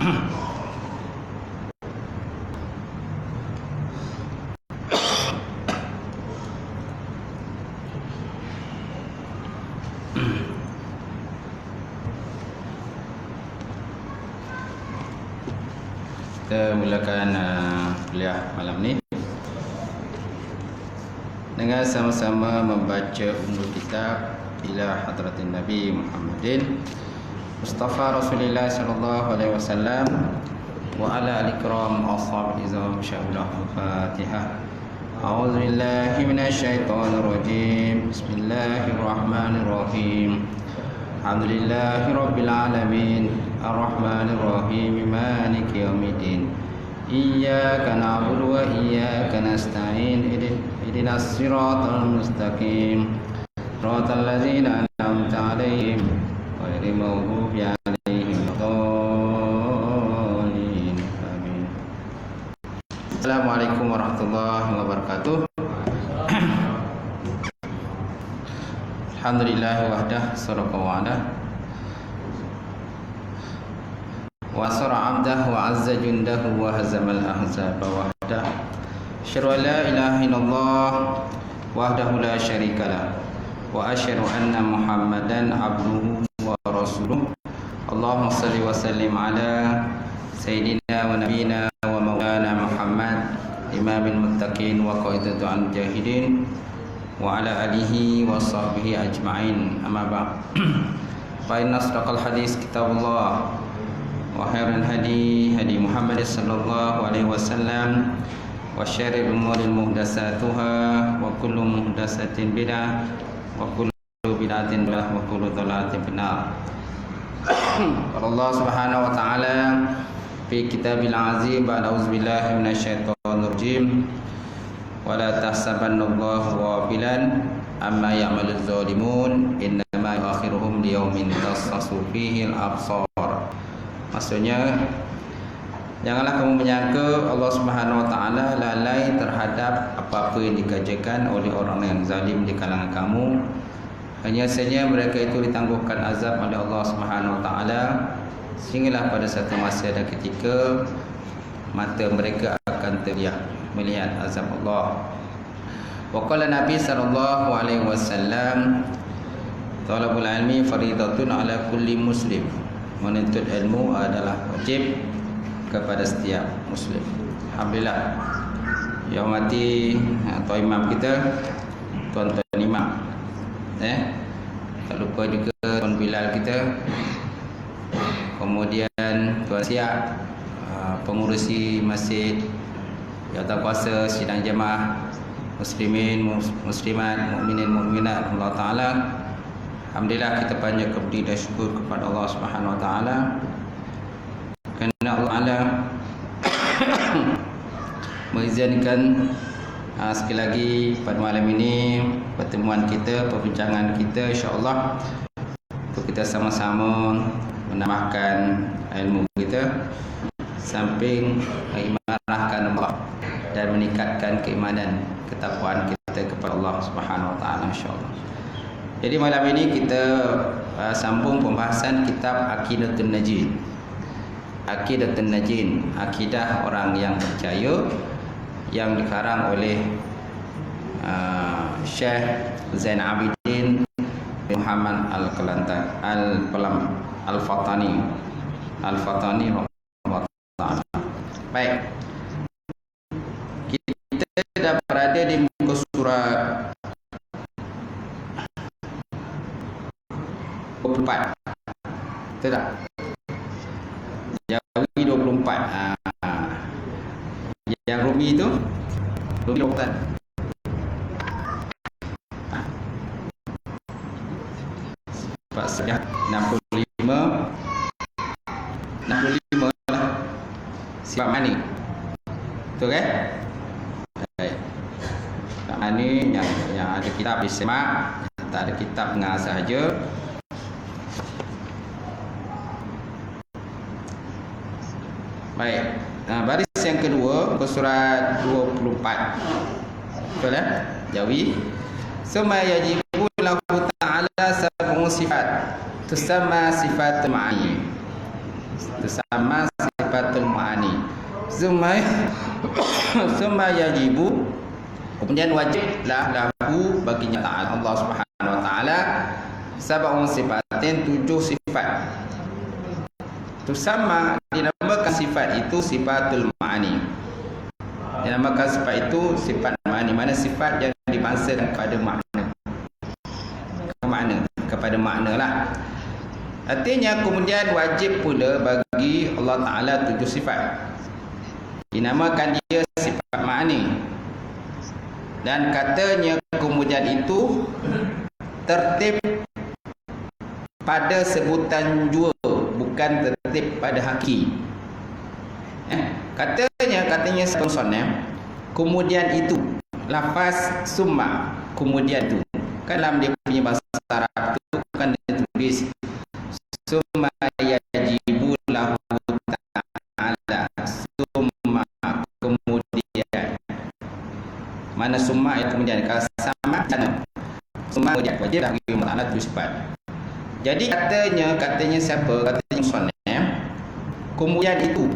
Kita mulakan kuliah malam ni dengan sama-sama membaca umul kitab ila hadratin Nabi Muhammadin Mustafa Rasulullah sallallahu alaihi wasallam wa ala al-ikram ashabil izam syahullah al-Fatihah. A'udzu billahi minasyaitonir rajim. Bismillahirrahmanirrahim. Alhamdulillahi rabbil alamin arrahmanir rahim maliki yaumiddin iyyaka na'budu wa iyyaka nasta'in ihdinas siratal mustaqim siratal ladzina an'amta 'alaihim ghairil maghdubi 'alaihim waladdallin. Amin. Assalamualaikum warahmatullahi wabarakatuh. Alhamdulillah wahdah sadaqa wa'adah wa sara 'abdah wa 'azza jundahu wa hazamal ahzaba wahdah. Asyhadu an la ilaha illallah wahdahu la syarikalah wa asyhadu anna Muhammadan 'abduhu wa rasuluh. Allahumma shalli wa sallim ala sayyidina wa nabiyina wa maulana Muhammad imamil muttaqin wa qaidatul mujahidin wa ala alihi wa sahbihi ajma'in. Amma ba'd. Fa inna asdaqal hadis kitabullah wa khairul hadi hadi Muhammad sallallahu alaihi wasallam wa syarrul umuri muhdatsatuha wa kullu muhdatsatin bid'ah wa kullu bid'atin dhalalah wa kullu dhalalatin finnar. Allah Subhanahu wa taala fi kitabil azim ba'da auzubillahi minasyaitonir rajim. Wala tahsabannallaha ghafilan amma ya'maluz zalimun innama yu'akhiruhum liyaumin tasassu fihi al-absar. Maksudnya, janganlah kamu menyangka Allah Subhanahu wa taala lalai terhadap apa-apa yang dikerjakan oleh orang yang zalim di kalangan kamu. Hanya saja mereka itu ditangguhkan azab oleh Allah Subhanahu wa taala sehinggalah pada satu masa dan ketika mata mereka akan terlihat melihat azab Allah. Wa qala Nabi sallallahu alaihi wasallam, talabul ilmi faridatun ala kulli muslim. Menuntut ilmu adalah wajib kepada setiap muslim. Alhamdulillah. Yang mati atau imam kita, tuan-tuan imam. Tak lupa juga tuan Bilal kita. Kemudian tuan Siap, pengurusi masjid, jawatan kuasa sidang jemaah muslimin muslimat mukminin mukminat Allah taala. Alhamdulillah, kita panjat puji dan syukur kepada Allah Subhanahu wa taala kerana Allah taala mengizinkan sekali lagi pada malam ini pertemuan kita, perbincangan kita, insya-Allah untuk kita sama-sama menambahkan ilmu kita samping mengimarahkan Allah dan meningkatkan keimanan ketakwaan kita kepada Allah Subhanahu wa taala, insyaallah. Jadi malam ini kita sambung pembahasan kitab Aqidatun Najin. Aqidatun Najin, akidah orang yang percaya, yang dikarang oleh Syekh Zain Abidin bin Muhammad Al-Fatani Baik, kita dah berada di muka surat 24. Betul tak? Jawi 24. Yang Rumi itu Rumi 24. Sebab sejak 65 lah. Sifat mani. Betul kan? Baik. Sifat mani yang ada kitab disemak, tak ada kitab dengar sahaja. Baik. Baris yang kedua ke surat 24. Betul kan? Jawi. Summa yajibu lahu ta'ala sab'u sifat tusamma sifat ma'ani. Tusamma summa summa yajibu, kemudian wajiblah lahu baginya ta'ala Allah Subhanahu wa taala sab'un sifatin, 7 sifat. Tusamma, dinamakan sifat itu sifatul ma'ani. Dinamakan sifat itu sifat ma'ani, mana sifat yang dimaksudkan kepada kepada makna lah. Artinya kemudian wajib pula bagi Allah Ta'ala 7 sifat. Dinamakan dia sifat ma'ani. Dan katanya kemudian itu tertib pada sebutan jua, bukan tertib pada haki. Katanya sponsor, kemudian itu lafaz summa, kemudian itu kan dalam dia punya bahasa Arab itu kan dia tulis summa yajibu lahu ta'ala, summa kemudian, mana summa ya kemudian, kalau sama summa wajib bagi Allah Ta'ala 7 sifat. Jadi katanya siapa? Katanya musannaf. Kemudian itu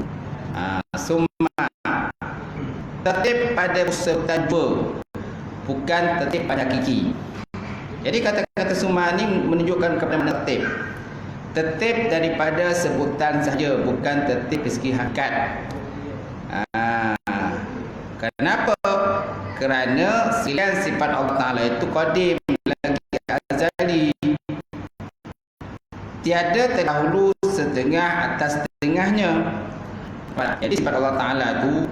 summa tertib pada sebutan jua, bukan tertib pada hakiki. Jadi kata-kata summa ni menunjukkan kepada mana tertib. Tertib daripada sebutan sahaja, bukan tertib dari segi hakikat. Kenapa? Kerana selain sifat Allah Ta'ala itu qadim, lagi azali, tiada terdahulu setengah atas setengahnya. Jadi sifat Allah Ta'ala itu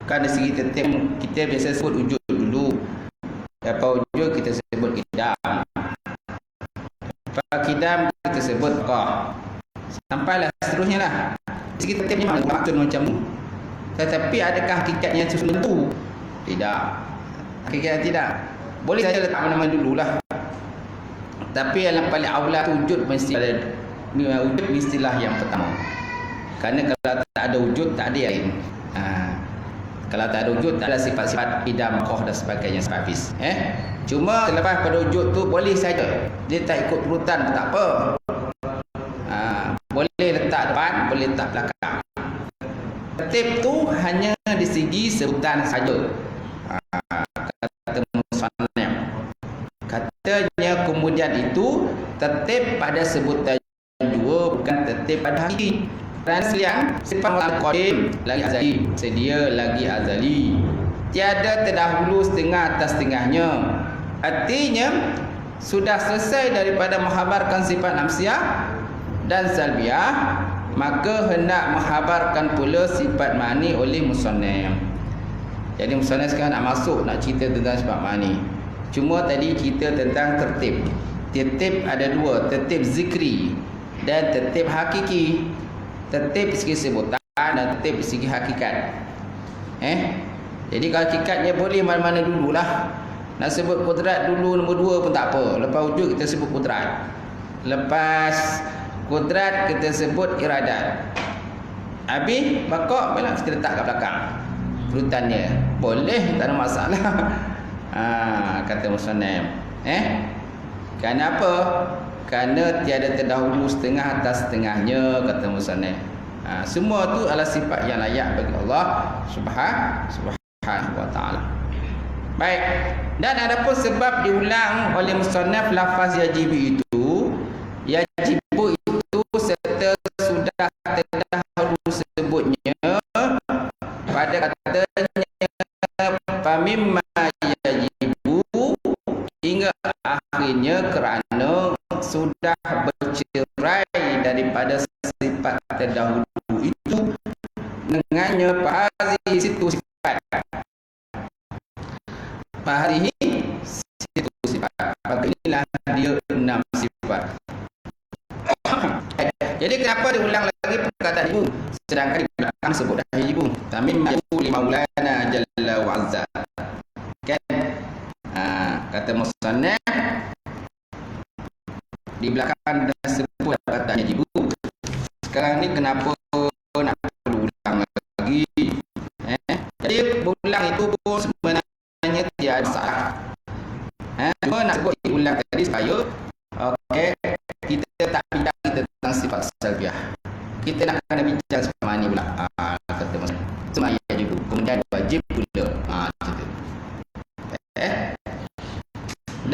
kan dari segi tertib, kita biasa sebut wujud dulu. Apa wujud kita sebut kidam. Apa kidam kita sebut qah. Sampailah seterusnya lah. Dari segi tertibnya maksud macam tu. Tetapi adakah hakikatnya sesuatu? Tidak. Hakikatnya tidak. Boleh saja letak nama dululah. Tapi yang paling awal wujud mesti ada, wujud mestilah yang pertama. Kerana kalau tak ada wujud, tak ada yang lain. Kalau tak ada wujud, tak ada sifat-sifat idam, qah dan sebagainya, sifat hafiz. Cuma selepas pada wujud tu boleh saja dia tak ikut urutan, tak apa. Boleh letak depan, boleh letak belakang. Tertib tu hanya di segi sebutan saja. Kata musannaf, katanya kemudian itu tertib pada sebutan jua, bukan tertib pada hakiki. Dan seliang sifat qadim lagi azali, sedia lagi azali, tiada terdahulu setengah atas setengahnya. Artinya sudah selesai daripada menghabarkan sifat nafsiyah dan salbiyah, maka hendak menghabarkan pula sifat ma'ani oleh musannaf. Jadi musannaf sekarang nak masuk, nak cerita tentang sifat ma'ani. Cuma tadi cerita tentang tertib. Tertib ada 2, tertib zikri dan tertib hakiki. Tertib segi sebutan dan tertib segi hakikat. Jadi kalau hakikatnya boleh mana-mana dululah. Nak sebut kudrat dulu nombor 2 pun tak apa. Lepas wujud kita sebut kudrat. Lepas kudrat kita sebut iradat. Habis bakok bila kita letak kat belakang urutannya. Boleh, tak ada masalah. Kata musannaf. Kenapa? Kerana tiada terdahulu setengah atas setengahnya, kata musannaf. Semua tu adalah sifat yang layak bagi Allah Subhanahu wa taala. Baik. Dan ada pun sebab diulang oleh musannaf lafaz yajibu itu. Yajibu itu serta sudah terdahulu sebutnya pada katanya famimma yajibu hingga akhirnya kerana sudah bercerai daripada sifat terdahulu itu dengannya fahadhi situ sifat. Fahadhi situ sifat. Maka inilah dia 6 sifat. Jadi kenapa diulang lagi perkataan ibu sedangkan di belakang sebut dah ibu? Tamim ma'fu li maulana jalla wa azza. Kan? Kata musannaf di belakang dah sebut katanya ibu. Sekarang ni kenapa nak perlu ulang lagi? Jadi ulang itu pun sebenarnya tiada salah. Cuma nak sebut ulang tadi supaya kita tak bincang tentang sifat salbiah. Kita nak kena bincang sifat ma'ani pula. Kata musannaf. Summa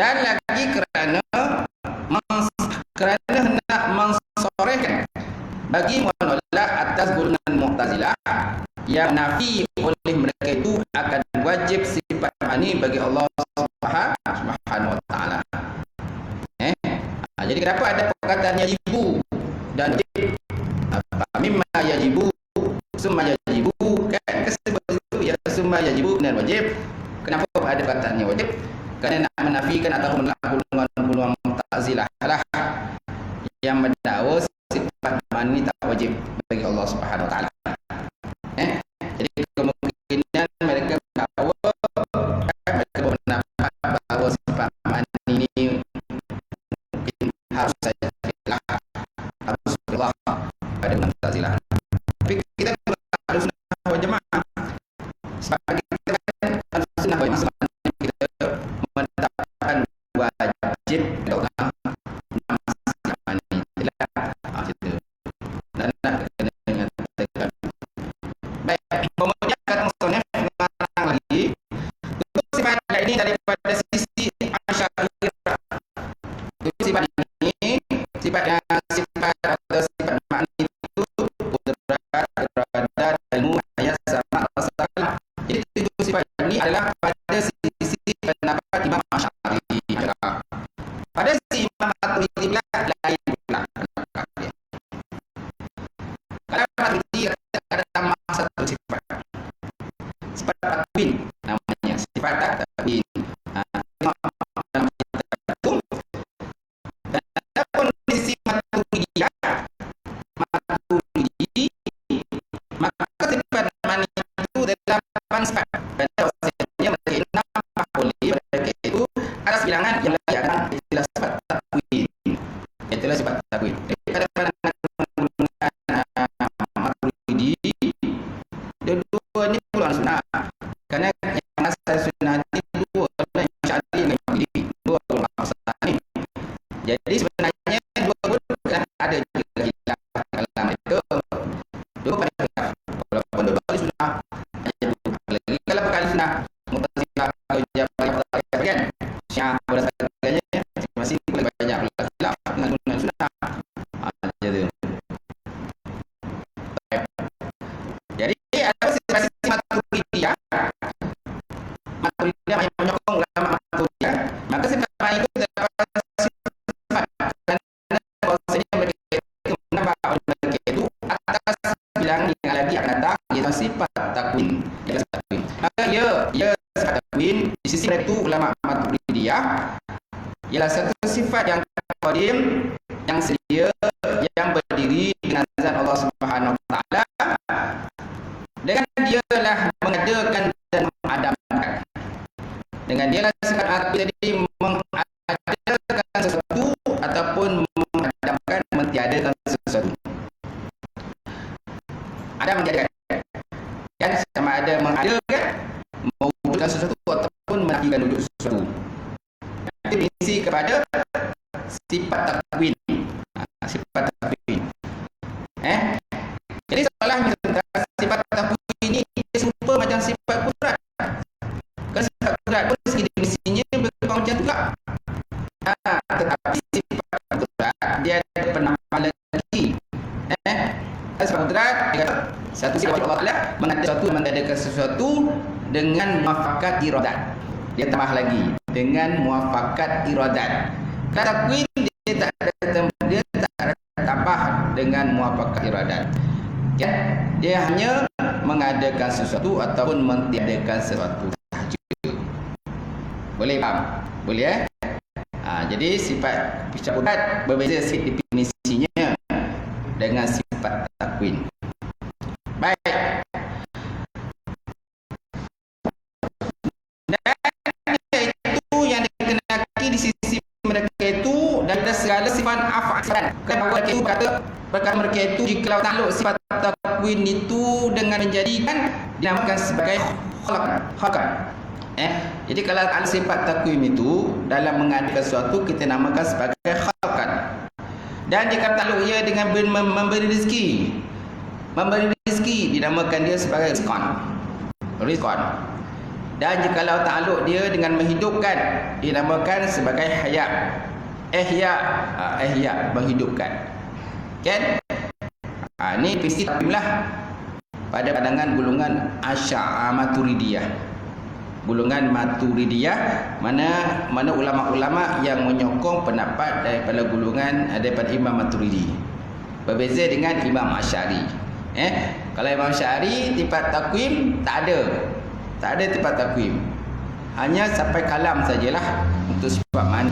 Dan lagi kerana hendak mensorehkan bagi menolak atas golongan Mu'tazilah yang nafi oleh mereka itu akan wajib sifat ma'ani bagi Allah Subhanahu wa taala. Jadi kenapa ada perkataan yajibu dan wajib? Mimma yajibu summa yajibu, kan sebab itu ya summa yajibu dan wajib. Kenapa ada perkataannya wajib? Kerana nak menafikan atau menolak golongan Mu'tazilah lah yang mendakwa sifat ma'ani tak wajib bagi Allah Subhanahu wa taala. Jadi kemungkinan mereka bahawa mereka berpendapat bahawa sifat ma'ani ini mungkin harus saja harus Allah pada Mu'tazilah. Tapi kita harus wal jamaah. Sebab kita harus sunnah wal jamaah, kita mendapatkan wajib Allah sifat ma'ani tidak gitu. Dan nak kena dengan baik, kemudian kata musannaf mengarang lagi untuk sifat ini daripada sisi Asy'ariyah. Sifat ini sifat atau sifat ma'ani itu qudrat, iradah, ilmu, hayat, sama, rasalah. Jadi itu sifat ini adalah pada sisi pendapat Imam Asy'ari. Pada sisi Imam Maturidi pula lain pula pendapat dia. Kalau Maturidi ada tambah satu sifat takwin namanya, sifat takwin. Adapun sisi Maturidi, maka sifat ma'ani itu adalah 8 sifat. Pada bahasanya mereka nampak oleh mereka itu atas bilangan yang lain akan itulah sifat takwin. Itulah sifat takwin. Pada pandangan Maturidi, dua-dua ni puluhan sunnah. Kerana yang asal sunnah ni dua adalah Asy'ari dan Maturidi, dua ulama besar ni. Jadi sebenarnya dua pun ada juga khilaf dalam mereka. Dua pada khilaf. Walaupun dua kali sunnah, ada dua lagi kalau berkali sunnah. Mu'tazilah kalau jawab kan, Syiah berdasarkannya masing-masing boleh banyak khilaf dengan sunnah. Jadi jadi ada sifat Maturidiyah. Maturidiyah yang menyokong ulama Maturidiyah, maka sifat ma'ani itu terdapat sifat kerana bahasanya mereka itu menambah oleh mereka itu atas bilangan yang lagi akan datang, iaitu sifat takwin. Maka ia sifat takwin di sisi mereka itu ulama Maturidiyah ialah satu sifat yang qadim, yang sedia, yang berdiri dengan zat Allah Subhanahu wa taala. Dengan dialah mengadakan dan mengadamkan. Dengan dialah sifat takwin tadi mengadakan sesuatu ataupun mengadamkan, mentiadakan sesuatu. Ada menjadikan, dan sama ada mengadakan, mewujudkan sesuatu ataupun menafikan wujud sesuatu. Itu diisi kepada sifat takwin. Sifat takwin. Jadi soalannya tentang sifat takwin ini dia serupa macam sifat qudrat. Kan sifat qudrat pun segi definisinya berkembang macam tu lah. Tetapi sifat qudrat dia ada penampakan lagi. Sifat qudrat dia kata satu sifat Allah Taala mengadakan sesuatu dengan muafakat iradat. Dia tambah lagi dengan muafakat iradat. Takwin dia tak ada tambah dengan muafakat iradat. Ya, dia hanya mengadakan sesuatu ataupun mentiadakan sesuatu sahaja. Boleh faham? Boleh jadi sifat qudrat berbeza sikit definisinya dengan sifat takwin. Baik. Dan itu yang dikenaki di sisi mereka itu daripada segala sifat af'al. Kerana mereka itu perkara mereka itu jika takluk sifat takwin itu dengan menjadikan dinamakan sebagai khalqan. Jadi kalau ada sifat takwin itu dalam mengadakan sesuatu kita namakan sebagai khalqan. Dan jika takluk ia dengan memberi rezeki, dinamakan dia sebagai rizqan. Dan jikalau ta'aluk dia dengan menghidupkan, dinamakan sebagai hayat. Ihya, menghidupkan. Kan? Ini prinsip lah pada pandangan golongan Asy'ariyah Maturidiyah. Golongan Maturidiyah, mana ulama-ulama yang menyokong pendapat daripada golongan daripada Imam Maturidi. Berbeza dengan Imam Asy'ari. Kalau Imam Asy'ari sifat takwim tak ada sifat takwim. Hanya sampai kalam sajalah untuk sifat mani.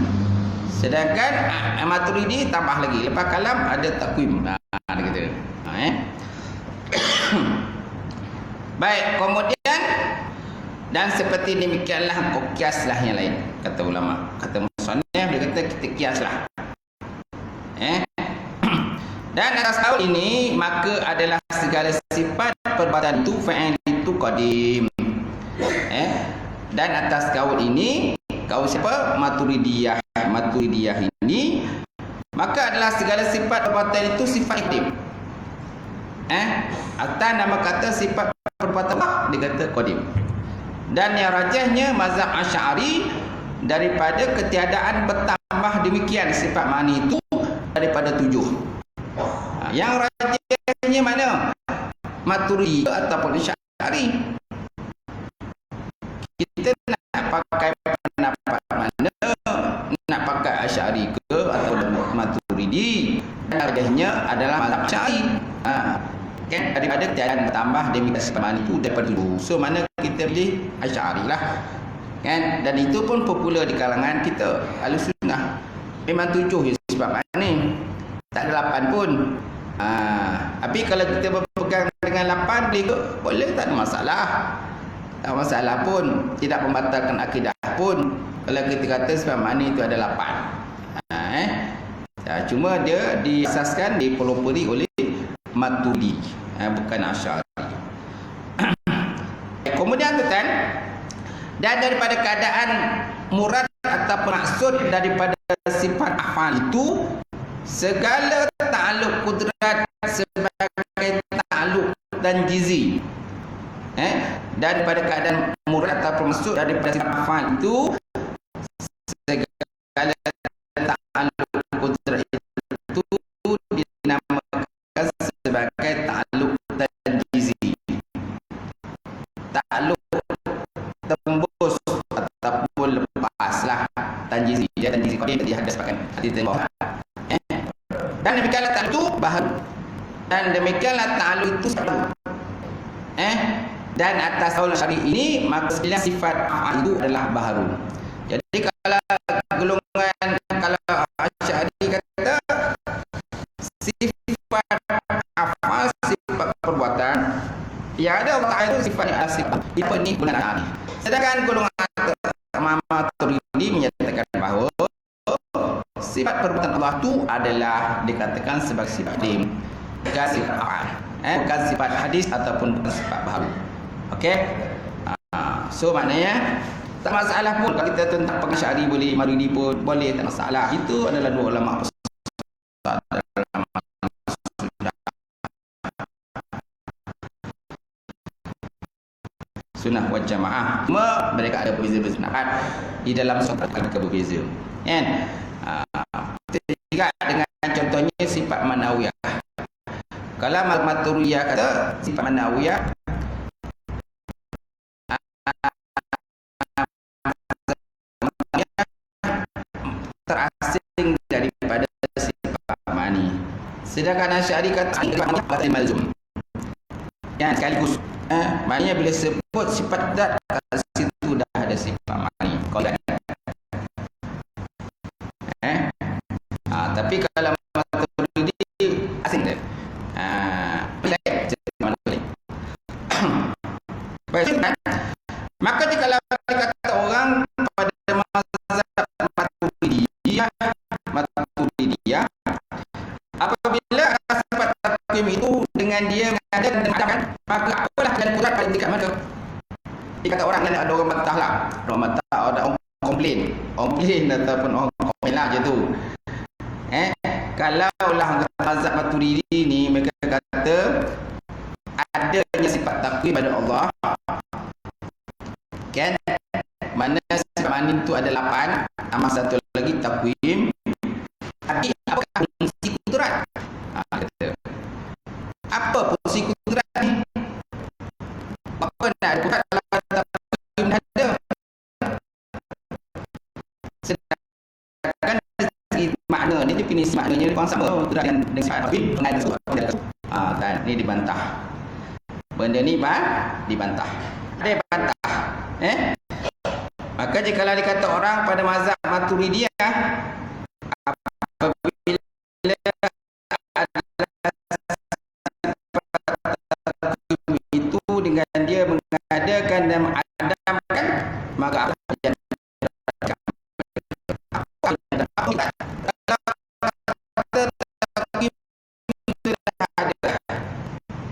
Sedangkan Maturidi tambah lagi, lepas kalam ada takwim. Dia kata. Baik, kemudian dan seperti demikianlah kau kiaslah yang lain, kata ulama. Kata musannif, dia kata kita kiaslah. Dan atas kaul ini maka adalah segala sifat perbuatan itu fa'il itu qadim. Dan atas kaul ini, kaul siapa? Maturidiyah ini, maka adalah segala sifat perbuatan itu sifat qadim. Atas nama kata sifat perbuatan Allah, dia kata qadim. Dan yang rajahnya mazhab Asy'ari daripada ketiadaan bertambah demikian sifat mani itu daripada 7. Yang rajahnya mana? Maturidi ataupun Asy'ari. Kita nak pakai pendapat mana? Nak pakai Asy'ari ke atau Maturidi? Yang rajahnya adalah mazhab Asy'ari. Kan daripada ketiadaan bertambah demikian sifat mani itu daripada 7. So mana kita pilih Asy'ari lah. Kan? Dan itu pun popular di kalangan kita Ahlussunnah. Memang 7 je sifat mani. Tak ada 8 pun. Tapi kalau kita berpegang dengan 8 boleh, tak ada masalah. Tak ada masalah pun. Tidak membatalkan akidah pun. Kalau kita kata sifat mani itu ada 8. Cuma dia diasaskan, dipelopori oleh Maturidi, bukan Asy'ari. Kemudian tuan, dan daripada keadaan murad atau maksud daripada sifat afal itu segala ta'alluq kudrat sebagai ta'alluq tanjizi. Daripada keadaan murad atau maksud daripada sifat afal itu segala ta'alluq kudrat itu dinamakan sebagai ta'alluq tanjizi. Ta'alluq tembus ataupun lepaslah, tanjizi. Dia tanjizi qadim tadi hadis pakai hati tembus. Dan demikianlah ta'alluq itu baharu. Dan demikianlah ta'alluq itu baharu. Dan atas kaul syari ini maka sebenarnya sifat afal itu adalah baharu. Jadi kalau golongan Asy'ari kata sifat afal, sifat perbuatan yang ada Allah Ta'ala itu sifatnya sifat. Itu ni golongan Asy'ari. Sedangkan golongan Maturidi menyatakan bahawa sifat perbuatan Allah itu adalah dikatakan sebagai sifat qadim, bukan sifat afal. Bukan sifat hadis ataupun bukan sifat baharu. Okey? So maknanya tak masalah pun kalau kita tentang Asy'ari boleh, Maturidi pun boleh, tak masalah. Itu adalah dua ulama besar dalam sunnah wal jamaah. Cuma mereka ada berbeza pendapat di dalam suatu mereka berbeza. Kan? Kita juga dengan contohnya sifat manawiyah. Kalau Maturidiyah kata sifat manawiyah terasing daripada sifat mani. Sedangkan Asy'ari kata sifat malzum. Yang sekaligus maknanya bila sebut sifat zat kat situ dah ada sifat mani. Tapi kalau Maturidi asing dia. Maka jika kata orang pada mazhab Maturidiyah, apabila sifat takwim itu dengan dia mengadakan dan mengadakan, maka apalah dan kurat pada tingkat mana? Dikata orang kan ada orang matah lah, orang matah, ada orang komplain ataupun orang komen lah je tu. Kalaulah mazhab Maturidi ni mereka kata adanya sifat takwim pada Allah, Kan? Mana sifat ma'ani itu ada 8, tambah satu lagi takwim. Tapi apakah fungsi kudrat? Kata. Apa fungsi kudrat ni? Apa nak ada kudrat dalam takwim ada? Sedangkan segi makna ni, definisi maknanya kurang sama kudrat dengan sifat takwim ada kan, ni dibantah. Benda ni dibantah. Ada yang bantah. Maka jikalau dikata orang pada mazhab Maturidiyah, apabila itu dengan dia mengadakan dan mengadamkan, maka apa yang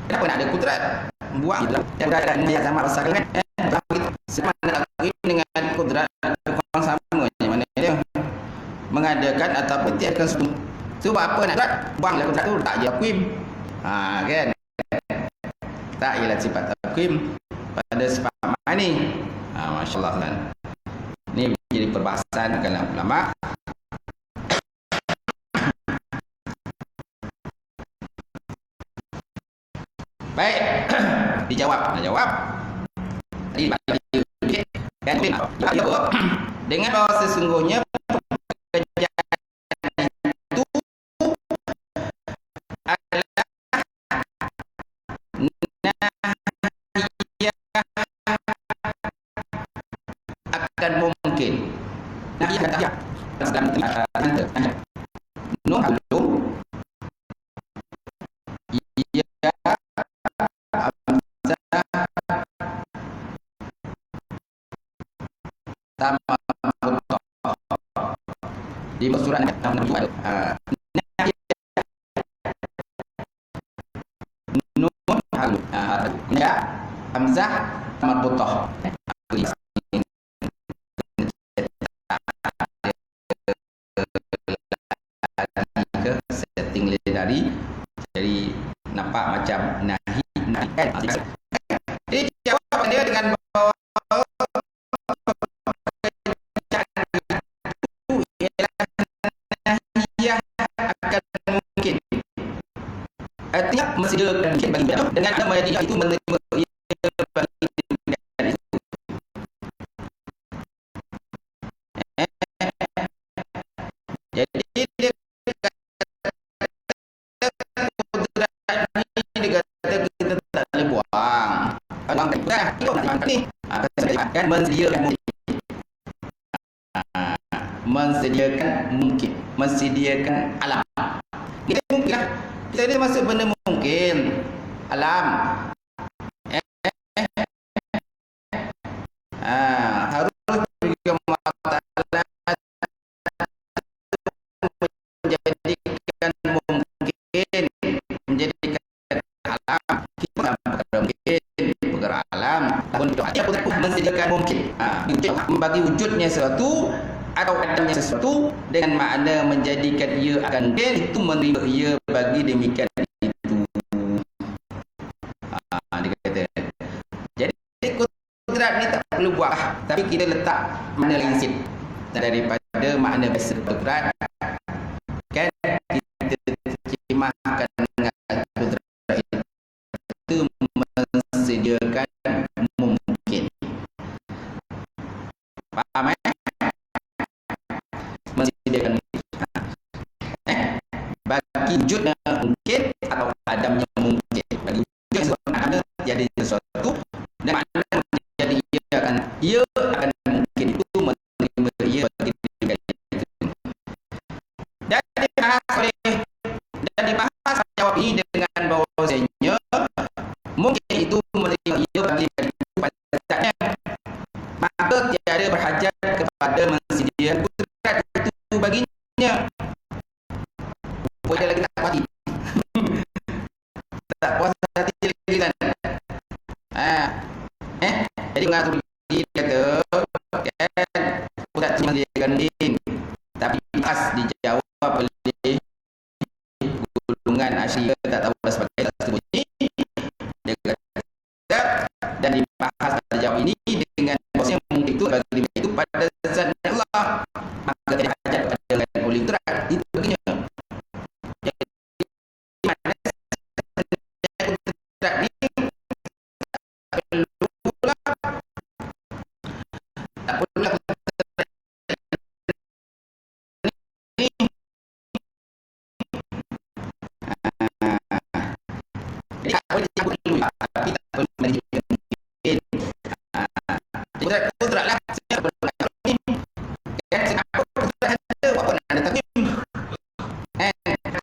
kenapa nak ada kudrat? Buang yang ada yang sama pasal kan? Sama nak dengan kudrat kurang sama je, mana dia mengadakan ataupun tiadakan sebelum. Sebab apa nak kudrat? Buanglah kudrat tu, tak je takwim. Kan? Tak ialah sifat takwim pada sifat ma'ani. Masya-Allah kan. Ini jadi perbahasan kalangan ulama. Baik. Dijawab, nak jawab. Tadi kan dengan bahawa sesungguhnya pekerjaan itu adalah nahiyah akan mungkin. Nahiyah di surat An-Nahl nun halu ya hamzah marbutah setting dari jadi nampak macam nahi kan. Jadi jawab dia dengan artinya mesediakan mungkin bagi dia dengan nama dia itu menerima ia bagi dia itu. Jadi dia kudrat ni dia kata kita tak boleh buang. Buang ni kan mensediakan mungkin, mensediakan alam. Kita mungkin lah. Kita ni masuk benda mungkin. Alam. Harus juga Allah menjadikan mungkin, menjadikan alam. Kita perkara mungkin, perkara alam. Dia pun mensediakan mungkin. Membagi wujudnya sesuatu atau adanya sesuatu dengan makna menjadikan ia akan mungkin, itu menerima ia bagi demikian itu. Dia kata. Jadi kudrat ni tak perlu buat, tapi kita letak makna lain daripada makna biasa kudrat. Kan kita terjemahkan dengan kudrat itu mensediakan mungkin. Faham mensediakan bagi wujudnya mungkin atau adamnya mungkin. Bagi wujud sesuatu ada tiada sesuatu dan makna menjadi ia akan mungkin itu menerima ia bagi diri itu. Dan dibahas jawab ini dengan bahawasanya mungkin itu menerima ia bagi diri itu pada saatnya. Maka tiada berhajat kepada mensediakan kudrat itu baginya. Boleh lagi tak mati. Tak puas hati lagi kan. Jadi mengatur diri kata kan kudrat itu mensediakan din. Tapi pas dijawab oleh golongan Asy'ariyah tak tahu dah sebagainya tersebut ini. Dia kata dan dibahas pada jawab ini dengan bahasa pada zat Allah, maka tidak hajat pada oleh kudrat. Itu baginya. Jadi mana kudrat ni tak perlulah kudrat ni. Jadi tak boleh disebut dulu, tapi tak perlu manajemen mungkin. Kudrat lah. Siapa nak ni? Kan siapa kudrat ada, apa nak ada takdim?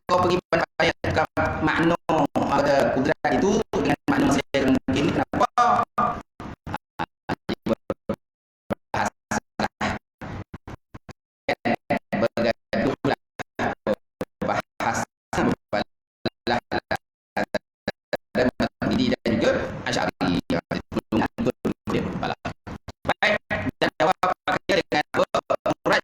Kau pergi bayangkan makna pada kudrat itu dengan makna saya mungkin. Kenapa? Bergaduhlah bahasa dan Maturidi dan juga Asy'ari. Baik, dan jawab akhirnya dengan murad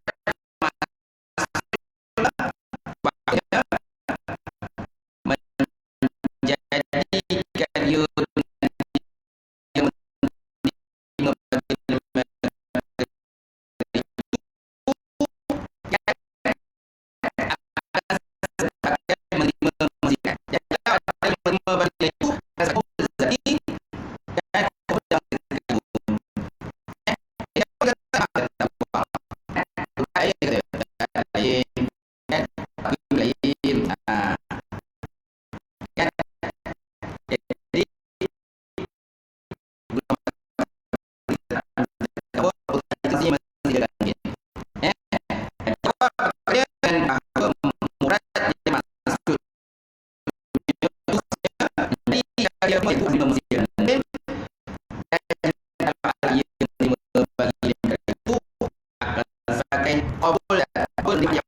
menjadikan dia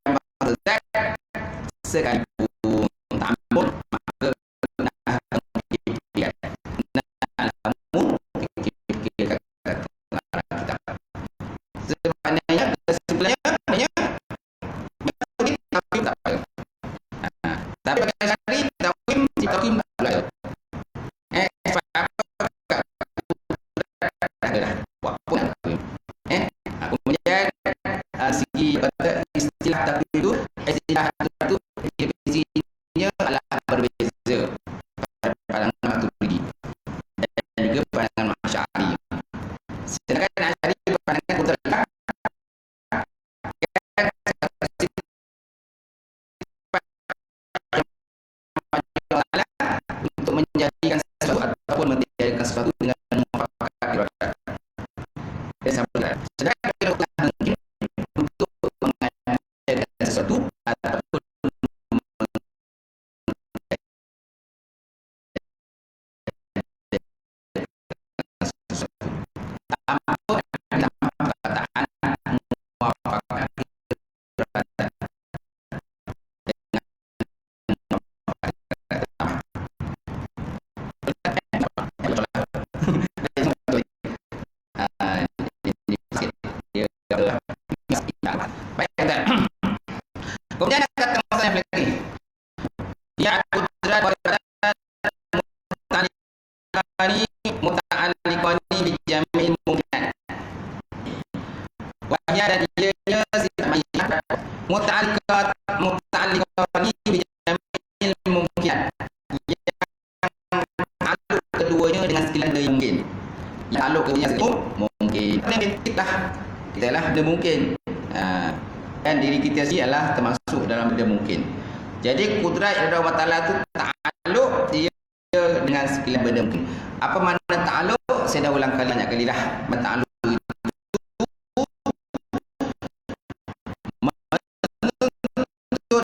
sekalipun tampun maka nah kita sebenarnya kesimpulannya tapi tak apa. Tapi bagi Asy'ari takwim si takwim tak boleh. Buat pun takwim. Kemudian segi kata istilah takwim itu istilah itu definisinya adalah berbeza pada pandangan Maturidi dan juga pandangan Asy'ari. Sedangkan Asy'ari berpandangan kudrat untuk menjadikan sesuatu ataupun mentiadakan sesuatu dengan mufakat iradat. Sedangkan mungkin untuk mengadakan sesuatu ataupun tanpa perkataan mufakat iradat. Kemudian kata masalah yang lagi. Ya kudrat muta'alliqani bi jami'il mumkinat. Wahya dan ianya sifat mayyah muta'alliqani bi jami'il mumkinat. Yang takluk keduanya dengan segala benda yang mungkin. Yang takluk keduanya mungkin. Kita lah benda mungkin. Dan diri kita sendiri adalah termasuk dalam benda mungkin. Jadi kudrat Allah Ta'ala itu ta'aluk dia dengan segala benda mungkin. Apa makna ta'aluk? Saya dah ulang kali banyak kali dah. Ta'aluk itu menuntut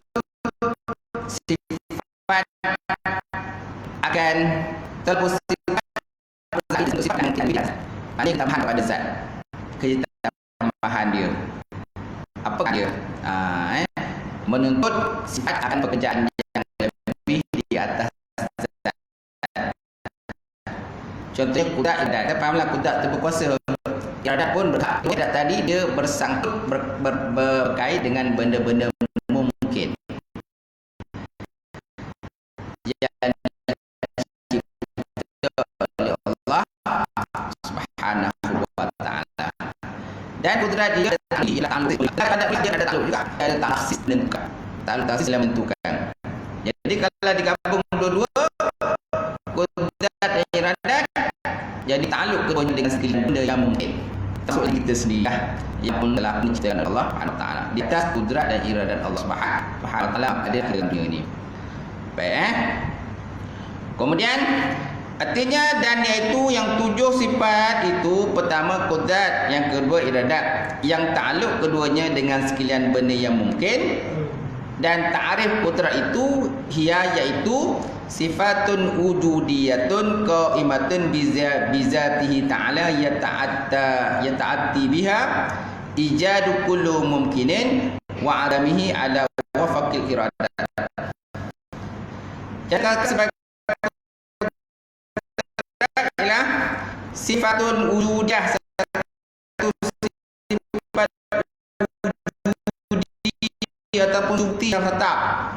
sifat akan terposifat untuk sifat yang tidak. Ada tambahan pada zat. Tambahan dia. Apa dia? Menuntut sifat akan pekerjaan yang lebih di atas zat. Contohnya kudrat iradat. Kita fahamlah kudrat itu berkuasa. Iradat pun berhak. Iradat tadi dia bersangkut berkait dengan benda-benda mungkin. Yang dicipta oleh Allah Subhanahu wa Ta'ala. Dan kudrat kudrat dia ialah ta'alluq. Kadang-kadang dia ada ta'alluq juga, ada taksis menentukan. Ta'alluq taksis dalam menentukan. Jadi kalau digabung dua-dua, kudrat dan iradat, jadi ta'alluq keduanya dengan sekalian benda yang mungkin. Termasuk kita sendiri yang pun telah menciptakan Allah Subhanahu Taala. Di atas kudrat dan iradat Allah Subhanahu Taala ada dalam dunia ini. Baik. Kemudian artinya dan iaitu yang 7 sifat itu, pertama kudrat, yang kedua iradat, yang ta'alluq keduanya dengan sekalian benda yang mungkin. Dan ta'arif kudrat itu iaitu sifatun wujudiyatun qaimatun bizatihi ta'ala yata'atti biha ijadu kullu mumkinin wa adamihi ala wafaqil iradat. Jadi sebagai ialah sifatun wujudiyah, satu sifat wujudi ataupun bukti yang tetap,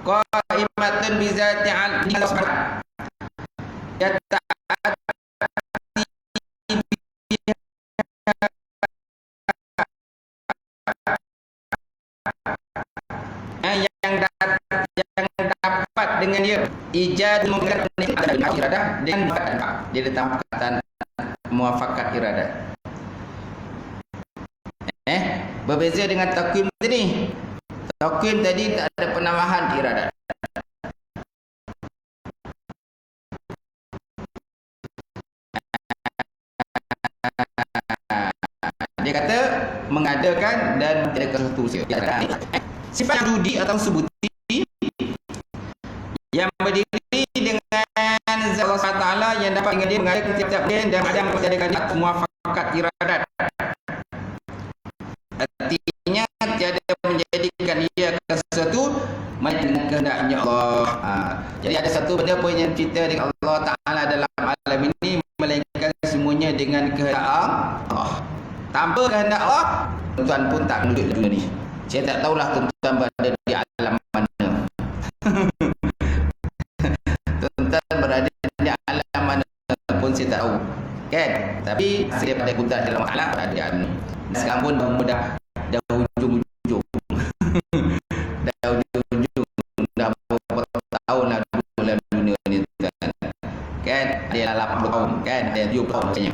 qaimatun bizati Allah Subhanahu ya ta'ati yang dapat dengan dia ijad mungkin ada iradah dengan dia ditambahkan muafakat iradah. Berbeza dengan takwim tadi. Takwim tadi tak ada penambahan iradat. Dia kata mengadakan dan mengadakan sesuatu. Sifat wujudi atau subuti yang berdiri dengan zat Allah Taala yang dapat dengan dia mengadakan tiap-tiap dan ada menjadikan muafakat iradat. Artinya tiada menjadikan ia ke sesuatu dengan kehendaknya Allah. Jadi ada satu benda pun yang cerita dengan Allah Ta'ala dalam alam ini, melainkan semuanya dengan kehendak Allah. Tanpa kehendak Allah, tuan pun tak menuju dunia ni. Saya tak tahulah tuan berada di alam mana. Tuan berada di alam mana pun saya tak tahu, kan? Tapi saya pada kudrat dalam alam berada di alam ni. Sekarang pun mudah dah hujung-hujung. Dah hujung-hujung. Dah berapa tahun lah dulu dalam dunia ni, kan? Dia dah 80 tahun, kan? Dia 70 tahun macamnya.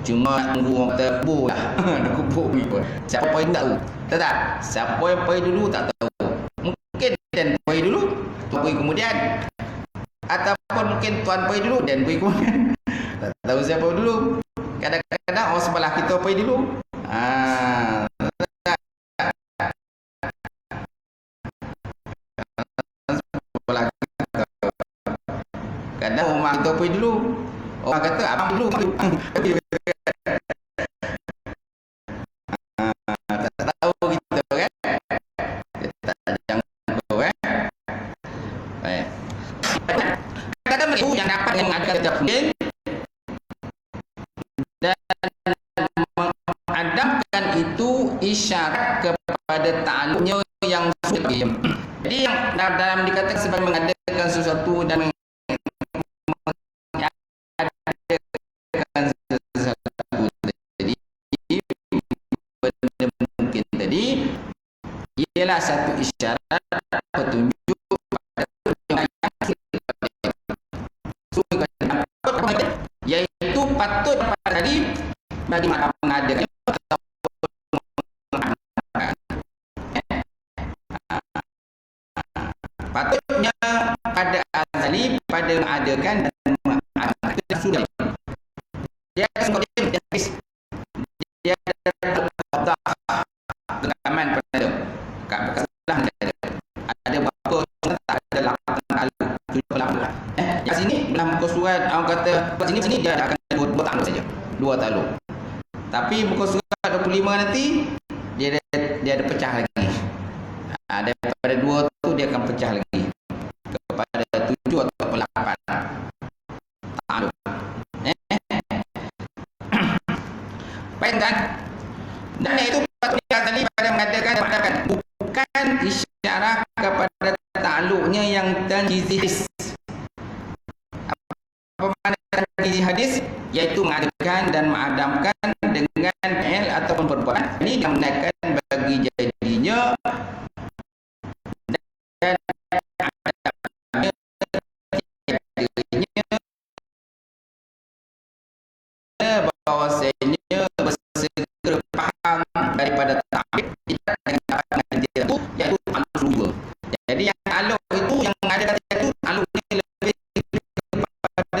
Cuma tunggu orang kata kubur lah. Dia kubur ni pun. Siapa poin tak tahu? Tak? Siapa yang poin dulu tak tahu. Mungkin dan poin dulu, tuan poin kemudian. Ataupun mungkin tuan poin dulu dan poin kemudian. Tak tahu siapa dulu. Kadang-kadang orang sebelah kita poin dulu. Kadang rumah kita poin dulu. Orang kata abang dulu. Tak tahu kita, kan? Jangan tahu, kan? Baik. Kadang-kadang itu yang dapat yang ada mungkin dan mengadamkan itu isyarat kepada ta'alluqnya yang sudah. Jadi yang dalam dikatakan sebagai mengadakan sesuatu dan mengadakan sesuatu tadi, benda mungkin tadi ialah satu isyarat petunjuk pada yang iaitu patut pada tadi bagi mengadakan patutnya pada azali pada mengadakan dan mengadakan sudah dia kemudian dia ada rekaman pada kat bekas ada berapa tak ada 8 talu 7 talu yang sini dalam muka surat orang kata sini dia akan ada 2 talu saja, 2 talu. Tapi muka surat 25 nanti dia ada pecah lagi. Daripada 2 tu dia akan pecah lagi kepada 7 atau 8 talu. Baik, kan? Dan itu patutnya tadi pada mengadakan bukan isyarat kepada ta'alluqnya yang tanjizih. Apa makna tanjizih hadis? Iaitu mengadakan dan mengadamkan dengan fi'il ataupun perbuatan ini yang menaikkan bagi jadinya dan adanya bahawasanya bersegera faham daripada ta'aluk tidak dengan dia itu iaitu ta'aluk luga. Jadi yang ta'aluk itu yang ada kata itu ta'aluk ni lebih kepada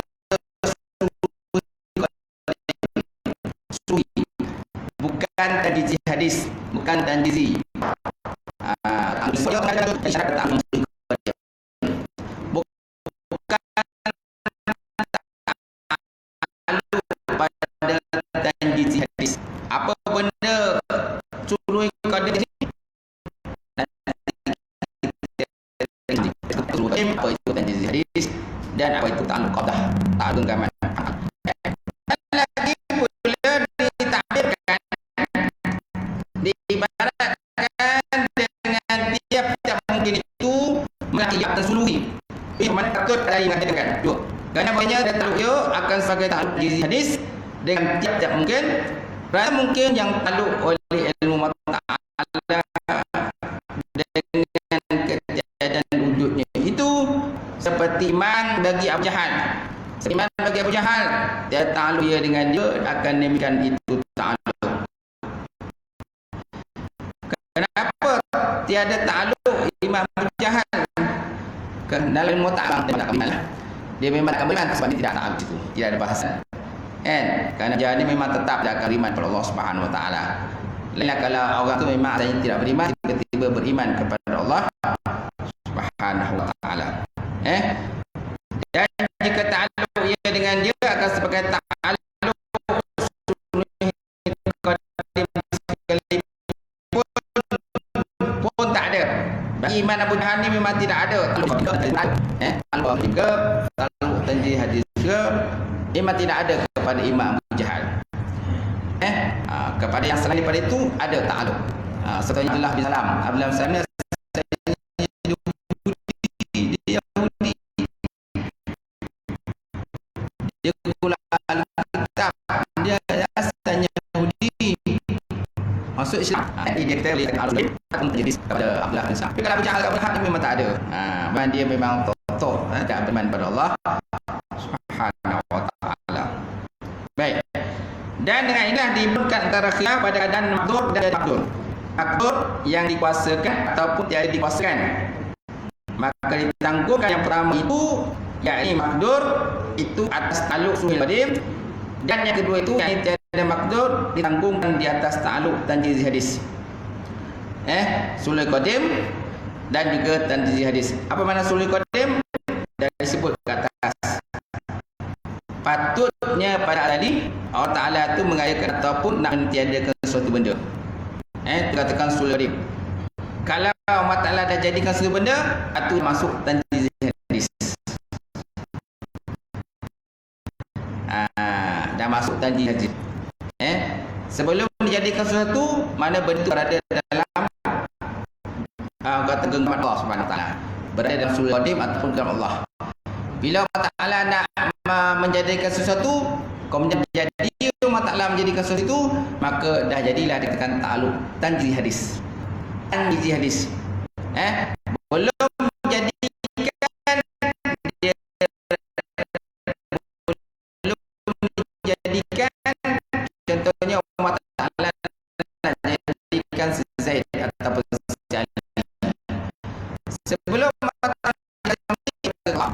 suri, bukan tanjizi hadis, bukan tanjizi. Ta'aluk ada isyarat ta'aluk suri, bukan pada tanjizi hadis. Apa benda suri qadim di sini? Apa itu tanjizi hadis dan apa itu ta'aluk qadah, ta'aluk genggaman. Dan lagi pula ditakdirkan, diibaratkan dengan tiap-tiap mungkin itu mengakibatkan suluhi. Ini mana takut dari mengatakan dua. Kerana banyak dan ta'aluk ia akan sebagai ta'aluk tanjizi hadis dengan tiap-tiap mungkin. Kerana mungkin yang ta'aluk oleh ilmu ta'ala dengan ketiadaan wujudnya itu seperti iman bagi Abu Jahal. Iman bagi Abu Jahal, dia ta'aluk dia dengan dia akan demikian itu ta'aluk. Kenapa tiada ta'aluk Imam Abu Jahal? Dalam ilmu ta'ala dia memang akan beriman sebab dia tidak ta'aluk itu, tidak ada bahasan. Kerana Jahal ni memang tetap dia akan beriman kepada Allah Subhanahu Wa Taala. Lainlah kalau orang tu memang asalnya tidak beriman, tiba-tiba beriman kepada Allah Subhanahu Wa Taala. Dan jika ta'aluk ia dengan dia akan sebagai ta'aluk pun tak ada. Bagi iman Abu Jahal ni memang tidak ada ta'aluk juga, ta'aluk tanjizi hadis juga memang tidak ada kepada Imam Abu Jahal. Kepada yang selain daripada itu ada ta'aluk. Contohnya Abdullah bin Salam. Abdullah bin Salam ni dia Yahudi. Dia pula kitab. Dia asalnya Yahudi. Masuk Islam. Dia kata lihat ta'aluk jadi kepada Abdullah bin Salam. Tapi kalau Abu Jahal Abu Jahal memang tak ada. Memang dia memang totoh tak beriman pada Allah Subhanahu Wa Taala. Baik. Dan dengan inilah dibuatkan antara khilaf pada keadaan makdur dan makdur. Makdur yang dikuasakan ataupun tidak dikuasakan, maka ditanggungkan yang pertama itu, yakni makdur itu atas ta'aluk sulhul qadim, dan yang kedua itu yakni tiada makdur ditanggungkan di atas ta'aluk tanjizi hadis. Sulhul qadim dan juga tanjizi hadis. Apa makna sulhul qadim? Dah disebut ke atas. Patutnya pada tadi Allah Ta'ala itu mengayakan ataupun nak mentiadakan suatu benda. Dikatakan sulhul qadim. Kalau Allah Ta'ala dah jadikan suatu benda, itu masuk tanjizi hadis. Dah masuk tanjizi hadis. Sebelum dijadikan sesuatu, mana benda itu berada dalam kata genggaman Allah Subhanahu Wa Ta'ala, berada dalam sulhul qadim ataupun genggaman Allah. Bila Allah Ta'ala nak menjadikan sesuatu, kemudian jadi Allah Ta'ala menjadikan sesuatu itu, maka dah jadilah dikatakan ta'aluk tanjizi hadis. Tanjizi hadis. Belum menjadikan dia, belum dijadikan, contohnya Allah Ta'ala nak jadikan Zaid ataupun Ali. Sebelum Allah Ta'ala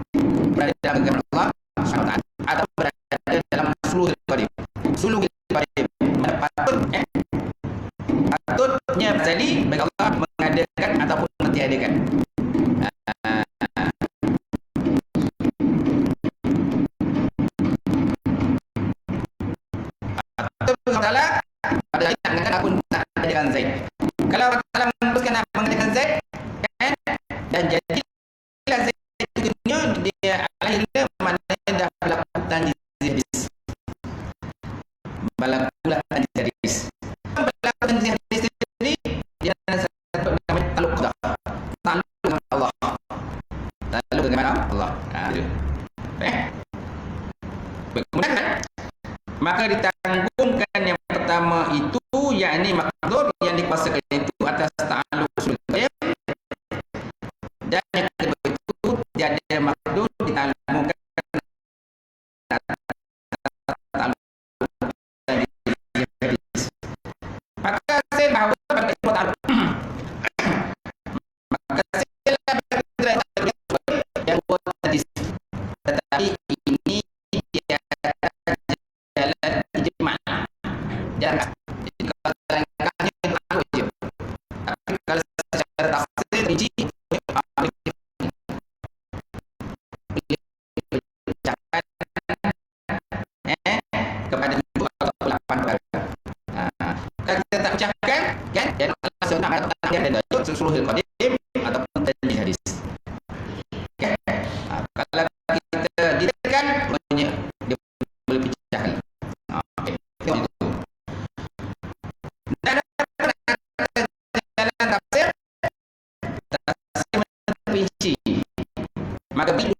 berada dalam genggaman Allah SWT atau berada dalam sulhul qadim. Sulhul qadim patutnya jadi bagi Allah mengadakan ataupun mentiadakan. Patut Allah pada ayat mengatakan pun tak jadikan Zaid. Kalau Allah Ta'ala memutuskan nak mengadakan Zaid, dan jadilah Zaid dunia, dia akhirnya maknanya dah berlaku tanjizi hadis. Berlakulah tanjizi hadis. Berlaku tanjizi hadis ini dia satu namanya ta'aluk qadah. Ta'aluk dengan Allah. Ta'aluk dengan Allah. Kemudian maka ditanggungkan yang pertama itu, yakni yakni makdur yang dikuasakan itu atas ta'alluq usul qayyim, dan yang kedua itu tiada makdur dita'alluqkan ta'alluq dari hadis. Maka saya bahawa pada ta'alluq maka saya yang buat hadis, tetapi ini dia jalan ijma'. Jangan kalau secara tafsir rinci kepada 28 perkara. Kalau kita tak pecahkan kan, dan Allah SWT mengatakan dan seluruh qadim ataupun tadi hadis. Okay. Kalau kita ditekan, dia boleh pecahkan. Okey. Tengok itu. Dan jalan tafsir memperinci. Maka bila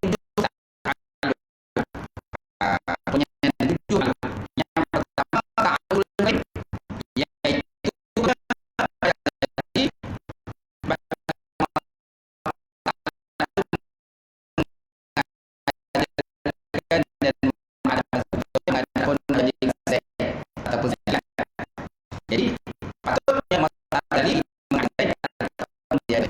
punya tujuh yang pertama ta'alluq qayyim, iaitu jadi patut yang tadi mengenai dia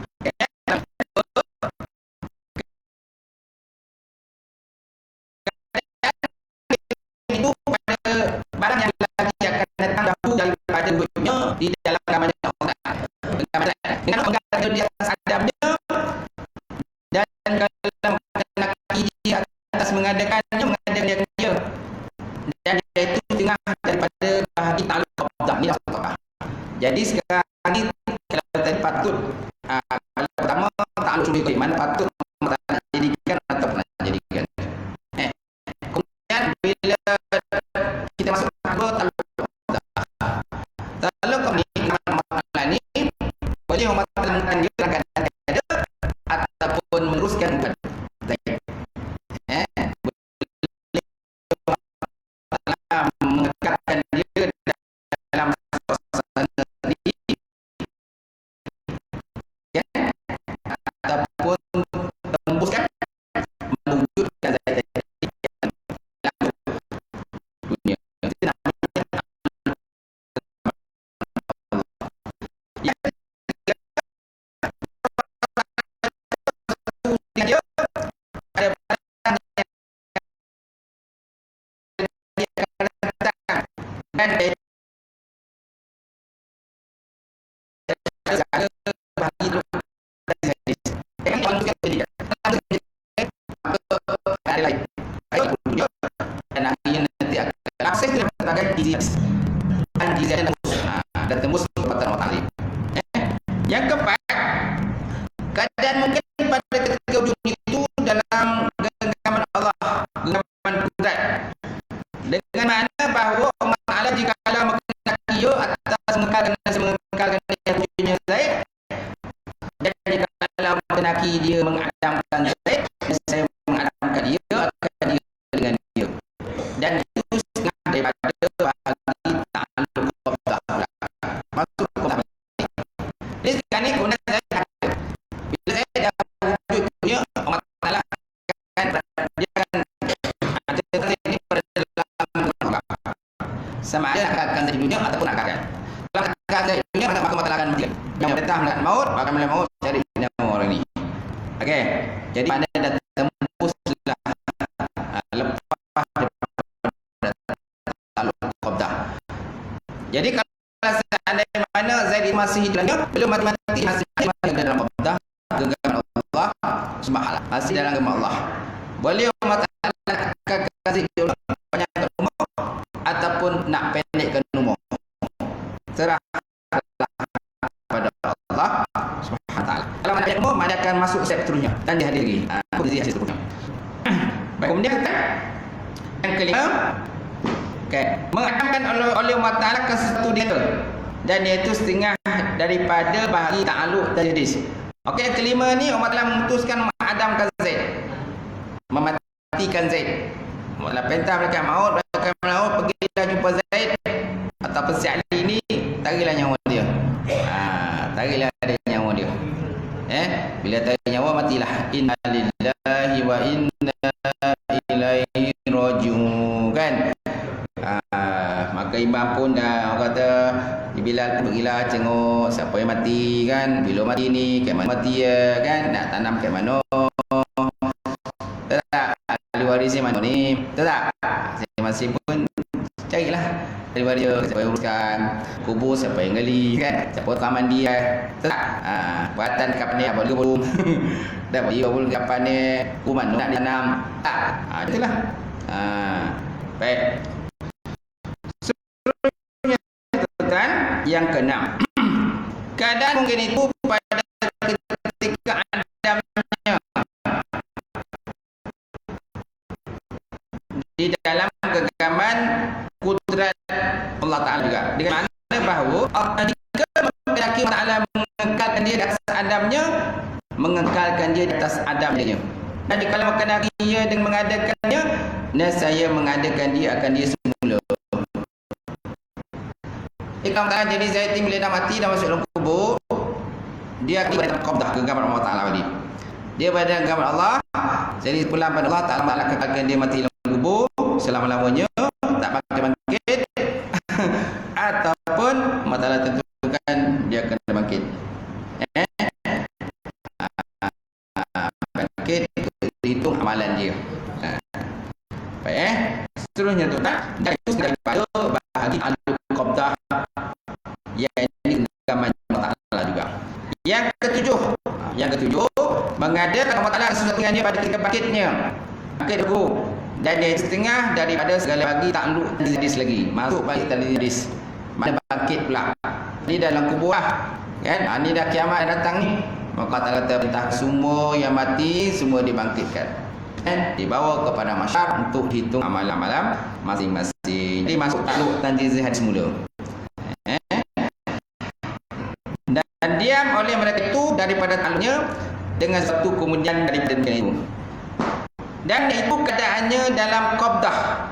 itu pada barang yang lagi akan datang dahulu daripada wujudnya di dalam agamanya Allah dengan mengatakan di atas adabnya, dan kalau mengatakan di atas mengadakannya dia, dan iaitu tengah daripada bahagi ta'alluq qabdah ni lah. Jadi sekarang ni kalau tadi patut kalau pertama ta'alluq usul qayyim, mana patut nak jadikan atau nak jadikan. Kemudian bila kita masuk ke ta'alluq qabdah, ta'alluq qabdah ni boleh membatalkan dia dalam keadaan ada ataupun meneruskan bukan. Mengekatkan dia dalam suasana sendiri, ya, ataupun tembuskan mewujudkan zat dalam dunia. Itu namanya yang ketiga, dia ada barang dan segala bagi hadis. Yang menunjukkan pendidikan ada lain. Dan akhirnya nanti akan akses sebagai gizi dan gizi dan tembus kekuatan Allah. Yang keempat, keadaan mungkin pada ketika wujud itu dalam genggaman Allah, genggaman kudrat, dengan makna bahawa Allah Ta'ala jikalau mengenaki ia atas mengekalkan yang wujudnya Zaid, dan jikalau mengenaki dia mengadamkan Zaid, saya mengadamkan dia akan dia dengan dia, dan itu setengah daripada bahagi ta'alluq qabdah. Maksud qabdah ini sekarang ni kemudian saya kata bila saya dah wujud punya Allah Ta'ala kan dia akan ada ini pada dalam sama ada akan dari dunia ataupun akan. Kalau akan dari dunia maka Allah Ta'ala akan mati. Yang perintah melakukan maut akan melakukan maut cari nama orang ini. Okey. Jadi mana dah tembuslah lepas daripada ta'alluq qabdah. Jadi kalau seandainya mana Zaid masih hidupnya belum mati masih dalam qabdah genggaman Allah Subhanahu masih dalam genggaman Allah. Boleh Allah Ta'ala kasih dia banyak umur ataupun nak pendekkan umur. Serahlah kepada Allah Subhanahu Wa Taala. Kalau ada umur, mana akan masuk step seterusnya dan dihadiri. Posisi seterusnya. Baik, kemudian yang kelima, mengadamkan oleh Allah Ta'ala ke sesuatu dia dan iaitu setengah daripada bahagi ta'alluq dari hadis. Okey, yang kelima ni Allah Ta'ala memutuskan mengadamkan Zaid, mematikan Zaid. Mula perintah mereka maut, pergilah jumpa Zaid ataupun si Ali ni tak Tarilah nyawa dia. Tarilah dia nyawa dia. Bila tarik nyawa matilah. Inna lillahi wa inna ilaihi raji'un, kan? Maka imam pun dah orang kata Bilal pun pergilah tengok siapa yang mati, kan? Bila mati ni kat mana mati ya, kan? Nak tanam kat mana? Tak, ahli waris mana ni? Tak. Saya masih pun carilah ahli waris dia, siapa yang uruskan kubur, siapa yang gali, kan? Siapa rekaman dia. Tak. Buatan kapan ni apa belum? Tak bagi belum kapan ni rumah nak ditanam. Tak. Itulah. Baik. Yang keenam, keadaan mungkin itu pada ketika adamnya di dalam genggaman kudrat Allah Ta'ala juga, dengan mana bahawa jika lelaki Allah Ta'ala mengekalkan dia di atas adamnya, mengekalkan dia di atas adamnya, dan kalau mengenali dia dengan mengadakannya, nescaya mengadakan dia akan dia semula. Jadi Zaid bila dah mati, dah masuk dalam kubur, dia pada qabdah genggaman Allah Ta'ala tadi. Dia pada genggaman Allah, jadi pulang pada Allah Ta'ala kekalkan dia mati dalam kubur selama-lamanya, tak bangkit-bangkit ataupun Allah Ta'ala tentukan dia akan bangkit. Bangkit hitung amalan dia. Baik, seterusnya tu tak, dan itu daripada bahagi al-qabdah yang ini genggaman Allah Ta'ala juga. Yang ketujuh, mengadakan Allah Ta'ala sesuatu dengan dia pada ketika bangkitnya, bangkit dulu, dan dia setengah daripada segala bagi takluk hadis lagi, masuk bagi tali hadis, mana bangkit pula ni dalam kubur lah, kan? Ni dah kiamat datang ni, maka Allah Ta'ala perintah semua yang mati semua dibangkitkan, dibawa kepada masyarakat untuk hitung amalan-amalan masing-masing. Jadi masuk takluk tanzil hadis semula. Dan diam oleh mereka itu daripada takluknya dengan satu kemudian daripada itu. Dan itu keadaannya dalam qabdah,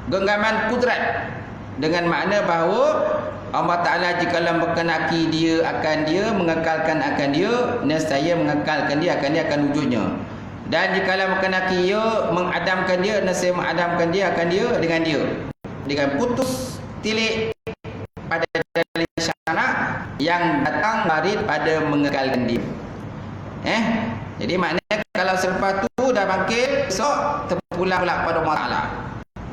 genggaman kudrat, dengan makna bahawa Allah Ta'ala jikalau berkenaki dia akan dia, mengekalkan akan dia, nescaya mengekalkan dia akan wujudnya. Dan jikalau berkenaki dia, mengadamkan dia, nescaya mengadamkan dia akan dia dengan dia, dengan putus tilik pada dalil syarak yang datang daripada mengekalkan dia. Jadi maknanya kalau selepas tu dah bangkit, esok terpulang pula pada Allah Ta'ala.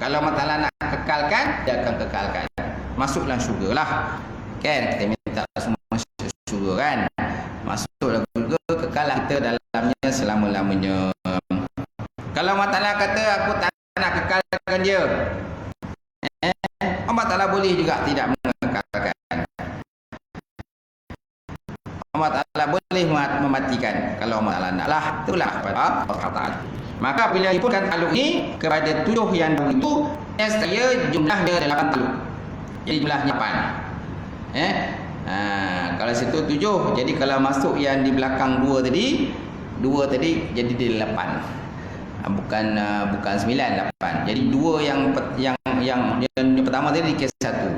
Kalau Allah Ta'ala nak kekalkan, dia akan kekalkan. Masuklah syurga lah, kan? Kita minta semua masuk syurga, kan? Masuklah syurga, kekallah kita dalamnya selama-lamanya. Kalau Allah Ta'ala kata aku tak nak kekalkan dia, Allah Ta'ala boleh juga tidak mengekalkan. Allah Ta'ala boleh mematikan kalau Allah Ta'ala nak lah. Itulah Allah Ta'ala. Maka bila himpunkan takluk ini kepada 7 yang itu, saya jumlahnya 8 takluk. Jadi jumlahnya 8. Kalau situ 7, jadi kalau masuk yang di belakang 2 tadi jadi dia 8. Bukan 9, 8. Jadi 2 yang pertama tadi dikira 1.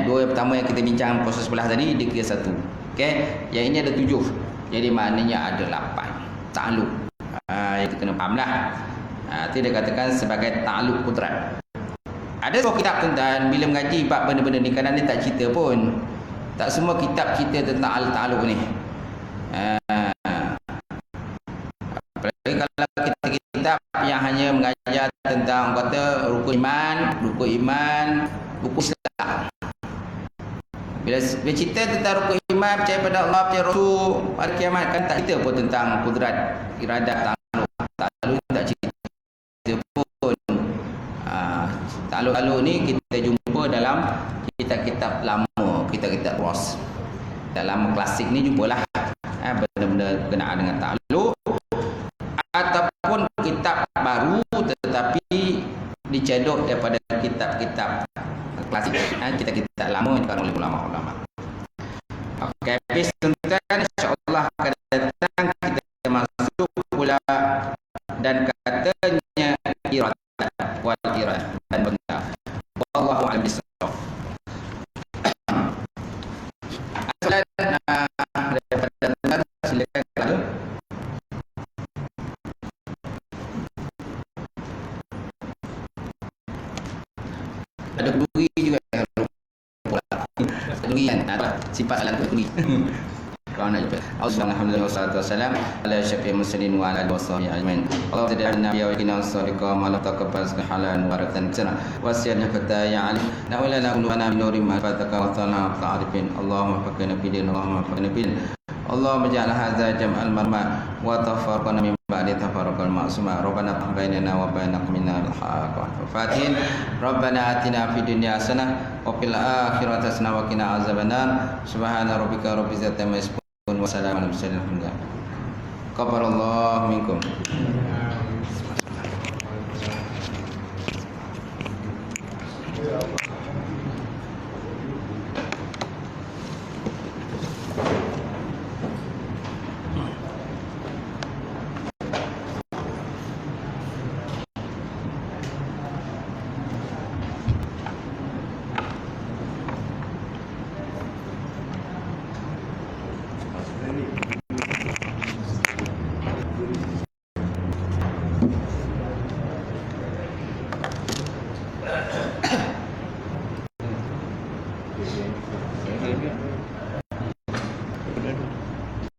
2 yang pertama yang kita bincang proses sebelah tadi dikira 1. Okey, yang ini ada 7. Jadi maknanya ada 8 takluk. Itu kena fahamlah. Itu dia katakan sebagai takluk kudrat. Ada sebuah kitab tuan-tuan, bila mengaji bab benda-benda ni kadang dia tak cerita pun. Tak semua kitab cerita tentang al-takluk ni. Apalagi kalau kitab yang hanya mengajar tentang kata rukun iman, rukun Islam. Bila cerita tentang rukun iman, percaya pada Allah, percaya Rasul, pada kiamat, kan tak cerita pun tentang kudrat, iradat, takluk tak cerita pun. Takluk ni kita jumpa dalam kitab-kitab lama, kitab-kitab ros. Dalam klasik ni jumpalah benda-benda berkenaan dengan takluk, ataupun kitab baru tetapi dicedok daripada kitab-kitab klasik, kitab-kitab lama yang oleh ulama-ulama. Okey, habis tuan-tuan, insya-Allah akan datang kita masuk pula dan katanya iradah wal iradah dan benda. Wallahu a'lam bissawab. sifat alat beri. Kau nak jumpa. Alhamdulillah wassalatu wassalam ala syafi'il mursalin wa ala alihi washabihi ajmain. Allah ta'ala ya wa qina as-sadiqa ma la taqabbal halan wa ratan sana. Wasiyana fataya al. La ilaha illa anta nuri ma fataka wa ta'ala ta'arifin. Allahumma fakina bidin Allahumma fakina bidin. Allahumma ja'al hadza jam'al marma wa tafarraqna min ba'di tafarraqal ma'suma. Rabbana bainana wa bainaka minal haqq. Fatihin. Rabbana atina fid dunya hasanah wa fil akhirati hasanah wa qina azabannar. Subhana rabbika rabbil izzati amma yasifun. Wassalamualaikum warahmatullahi wabarakatuh. Qabarallahu minkum.